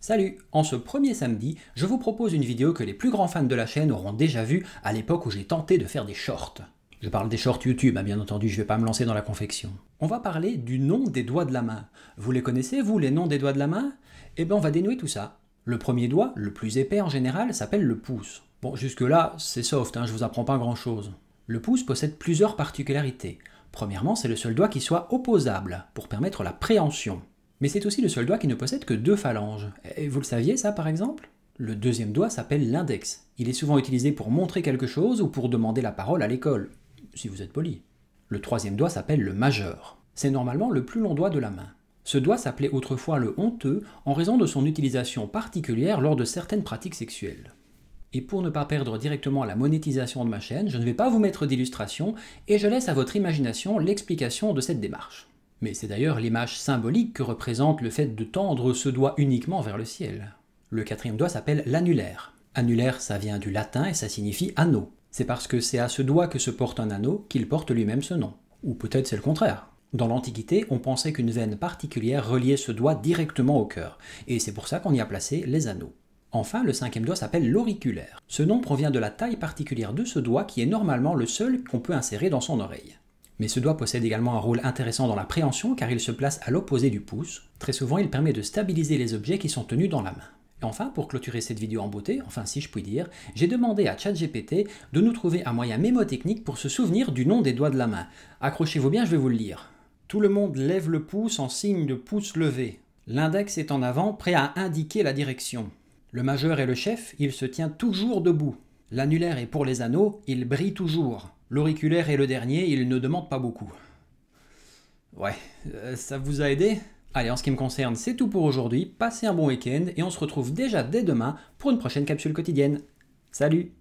Salut! En ce premier samedi, je vous propose une vidéo que les plus grands fans de la chaîne auront déjà vue à l'époque où j'ai tenté de faire des shorts. Je parle des shorts YouTube, bien entendu, je vais pas me lancer dans la confection. On va parler du nom des doigts de la main. Vous les connaissez, vous, les noms des doigts de la main? Eh bien, on va dénouer tout ça. Le premier doigt, le plus épais en général, s'appelle le pouce. Bon, jusque-là, c'est soft, je vous apprends pas grand-chose. Le pouce possède plusieurs particularités. Premièrement, c'est le seul doigt qui soit opposable, pour permettre la préhension. Mais c'est aussi le seul doigt qui ne possède que deux phalanges. Et vous le saviez ça par exemple? Le deuxième doigt s'appelle l'index. Il est souvent utilisé pour montrer quelque chose ou pour demander la parole à l'école, si vous êtes poli. Le troisième doigt s'appelle le majeur. C'est normalement le plus long doigt de la main. Ce doigt s'appelait autrefois le honteux en raison de son utilisation particulière lors de certaines pratiques sexuelles. Et pour ne pas perdre directement la monétisation de ma chaîne, je ne vais pas vous mettre d'illustration et je laisse à votre imagination l'explication de cette démarche. Mais c'est d'ailleurs l'image symbolique que représente le fait de tendre ce doigt uniquement vers le ciel. Le quatrième doigt s'appelle l'annulaire. Annulaire, ça vient du latin et ça signifie anneau. C'est parce que c'est à ce doigt que se porte un anneau qu'il porte lui-même ce nom. Ou peut-être c'est le contraire. Dans l'Antiquité, on pensait qu'une veine particulière reliait ce doigt directement au cœur, et c'est pour ça qu'on y a placé les anneaux. Enfin, le cinquième doigt s'appelle l'auriculaire. Ce nom provient de la taille particulière de ce doigt qui est normalement le seul qu'on peut insérer dans son oreille. Mais ce doigt possède également un rôle intéressant dans la préhension car il se place à l'opposé du pouce. Très souvent, il permet de stabiliser les objets qui sont tenus dans la main. Et enfin, pour clôturer cette vidéo en beauté, enfin si je puis dire, j'ai demandé à ChatGPT de nous trouver un moyen mémotechnique pour se souvenir du nom des doigts de la main. Accrochez-vous bien, je vais vous le lire. Tout le monde lève le pouce en signe de pouce levé. L'index est en avant, prêt à indiquer la direction. Le majeur est le chef, il se tient toujours debout. L'annulaire est pour les anneaux, il brille toujours. L'auriculaire est le dernier, il ne demande pas beaucoup. Ouais, ça vous a aidé? Allez, en ce qui me concerne, c'est tout pour aujourd'hui. Passez un bon week-end et on se retrouve déjà dès demain pour une prochaine capsule quotidienne. Salut!